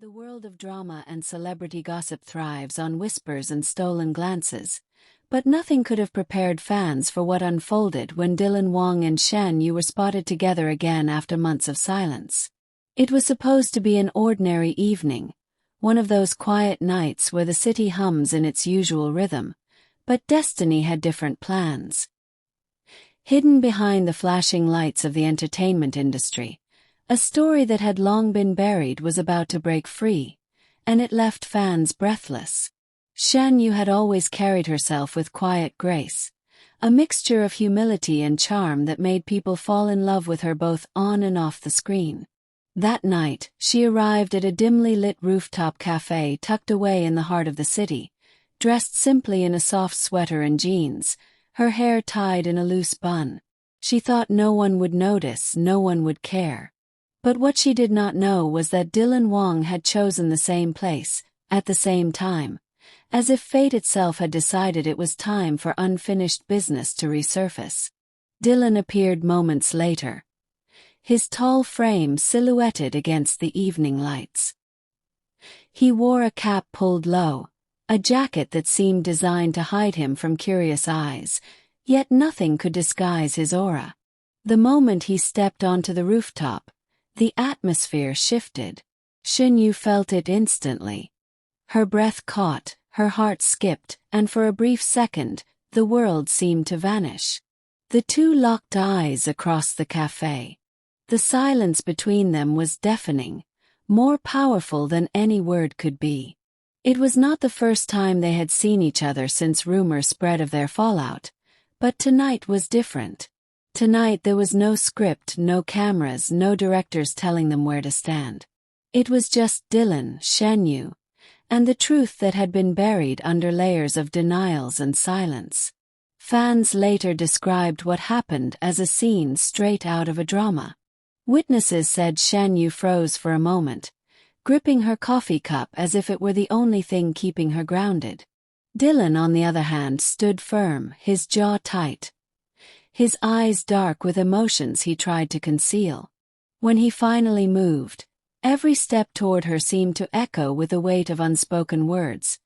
The world of drama and celebrity gossip thrives on whispers and stolen glances, but nothing could have prepared fans for what unfolded when Wang and Shen Yue were spotted together again after months of silence. It was supposed to be an ordinary evening, one of those quiet nights where the city hums in its usual rhythm, but destiny had different plans. Hidden behind the flashing lights of the entertainment industry, a story that had long been buried was about to break free, and it left fans breathless. Shen Yue had always carried herself with quiet grace, a mixture of humility and charm that made people fall in love with her both on and off the screen. That night, she arrived at a dimly lit rooftop cafe tucked away in the heart of the city, dressed simply in a soft sweater and jeans, her hair tied in a loose bun. She thought no one would notice, no one would care. But what she did not know was that Wang had chosen the same place, at the same time, as if fate itself had decided it was time for unfinished business to resurface. Appeared moments later, his tall frame silhouetted against the evening lights. He wore a cap pulled low, a jacket that seemed designed to hide him from curious eyes, yet nothing could disguise his aura. The moment he stepped onto the rooftop, the atmosphere shifted. Shen Yue felt it instantly. Her breath caught, her heart skipped, and for a brief second, the world seemed to vanish. The two locked eyes across the cafe. The silence between them was deafening, more powerful than any word could be. It was not the first time they had seen each other since rumors spread of their fallout, but tonight was different. Tonight there was no script, no cameras, no directors telling them where to stand. It was just Shen Yue, and the truth that had been buried under layers of denials and silence. Fans later described what happened as a scene straight out of a drama. Witnesses said Shen Yue froze for a moment, gripping her coffee cup as if it were the only thing keeping her grounded. On the other hand, stood firm, his jaw tight, his eyes dark with emotions he tried to conceal. When he finally moved, every step toward her seemed to echo with the weight of unspoken words,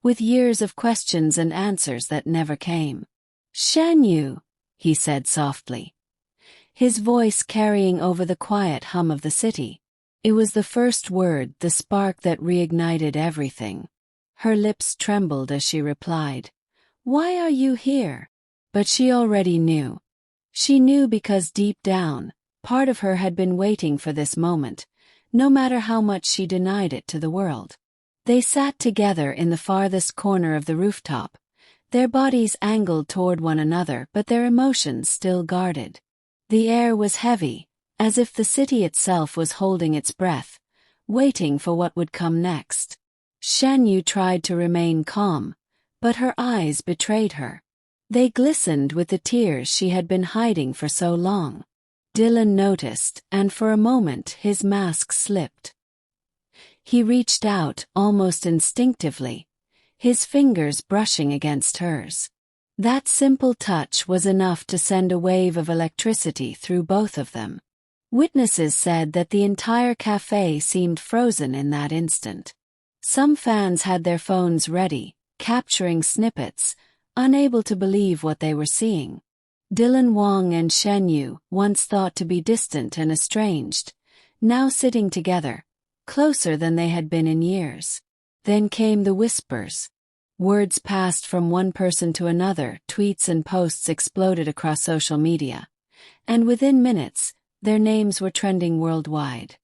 with years of questions and answers that never came. "Shen Yue," he said softly, his voice carrying over the quiet hum of the city. It was the first word, the spark that reignited everything. Her lips trembled as she replied, "Why are you here?" But she already knew. She knew because deep down, part of her had been waiting for this moment, no matter how much she denied it to the world. They sat together in the farthest corner of the rooftop, their bodies angled toward one another but their emotions still guarded. The air was heavy, as if the city itself was holding its breath, waiting for what would come next. Shen Yue tried to remain calm, but her eyes betrayed her. They glistened with the tears she had been hiding for so long. Noticed, and for a moment his mask slipped. He reached out, almost instinctively, his fingers brushing against hers. That simple touch was enough to send a wave of electricity through both of them. Witnesses said that the entire cafe seemed frozen in that instant. Some fans had their phones ready, capturing snippets, unable to believe what they were seeing. Wang and Shen Yue, once thought to be distant and estranged, now sitting together, closer than they had been in years. Then came the whispers. Words passed from one person to another, tweets and posts exploded across social media. And within minutes, their names were trending worldwide.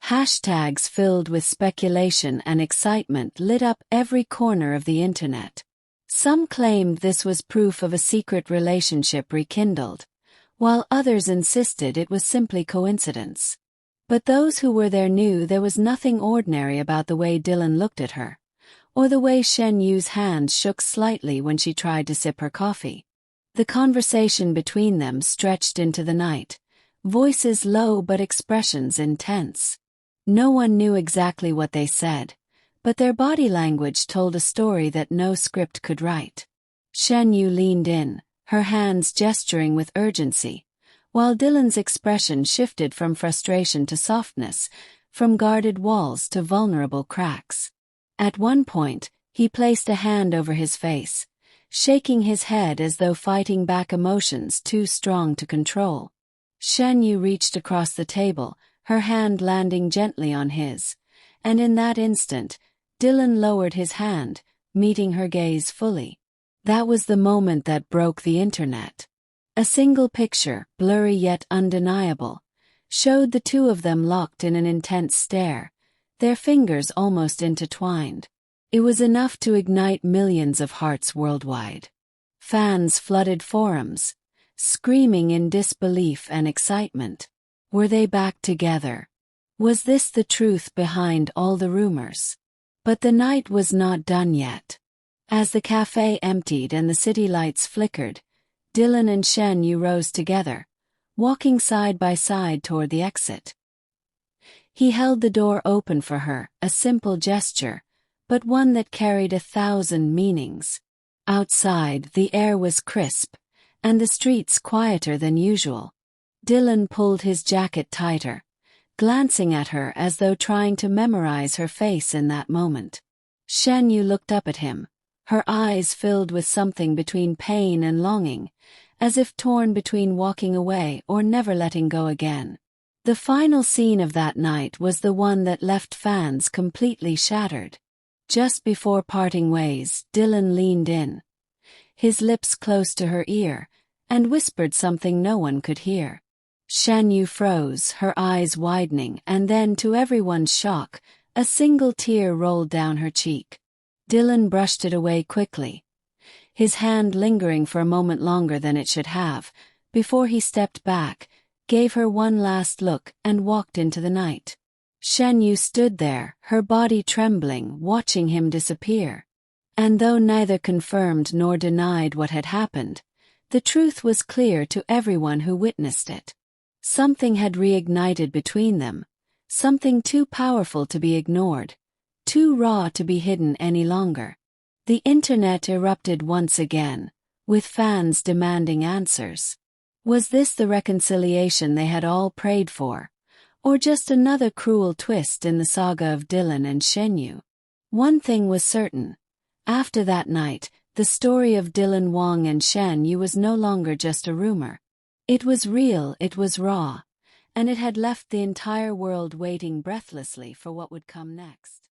Hashtags filled with speculation and excitement lit up every corner of the internet. Some claimed this was proof of a secret relationship rekindled, while others insisted it was simply coincidence. But those who were there knew there was nothing ordinary about the way looked at her, or the way Shen Yue's hands shook slightly when she tried to sip her coffee. The conversation between them stretched into the night, voices low but expressions intense. No one knew exactly what they said, but their body language told a story that no script could write. Shen Yue leaned in, her hands gesturing with urgency, while Dylan's expression shifted from frustration to softness, from guarded walls to vulnerable cracks. At one point, he placed a hand over his face, shaking his head as though fighting back emotions too strong to control. Shen Yue reached across the table, her hand landing gently on his, and in that instant, Dylan lowered his hand, meeting her gaze fully. That was the moment that broke the internet. A single picture, blurry yet undeniable, showed the two of them locked in an intense stare, their fingers almost intertwined. It was enough to ignite millions of hearts worldwide. Fans flooded forums, screaming in disbelief and excitement. Were they back together? Was this the truth behind all the rumors? But the night was not done yet. As the cafe emptied and the city lights flickered, Dylan and Shen Yue rose together, walking side by side toward the exit. He held the door open for her, a simple gesture, but one that carried 1,000 meanings. Outside, the air was crisp, and the streets quieter than usual. Dylan pulled his jacket tighter, glancing at her as though trying to memorize her face in that moment. Shen Yue looked up at him, her eyes filled with something between pain and longing, as if torn between walking away or never letting go again. The final scene of that night was the one that left fans completely shattered. Just before parting ways, Dylan leaned in, his lips close to her ear, and whispered something no one could hear. Shen Yue froze, her eyes widening, and then, to everyone's shock, a single tear rolled down her cheek. Dylan brushed it away quickly, his hand lingering for a moment longer than it should have, before he stepped back, gave her one last look, and walked into the night. Shen Yue stood there, her body trembling, watching him disappear. And though neither confirmed nor denied what had happened, the truth was clear to everyone who witnessed it. Something had reignited between them, something too powerful to be ignored, too raw to be hidden any longer. The internet erupted once again, with fans demanding answers. Was this the reconciliation they had all prayed for, or just another cruel twist in the saga of Dylan and Shen Yue? One thing was certain. After that night, the story of Dylan Wang and Shen Yue was no longer just a rumor. It was real, it was raw, and it had left the entire world waiting breathlessly for what would come next.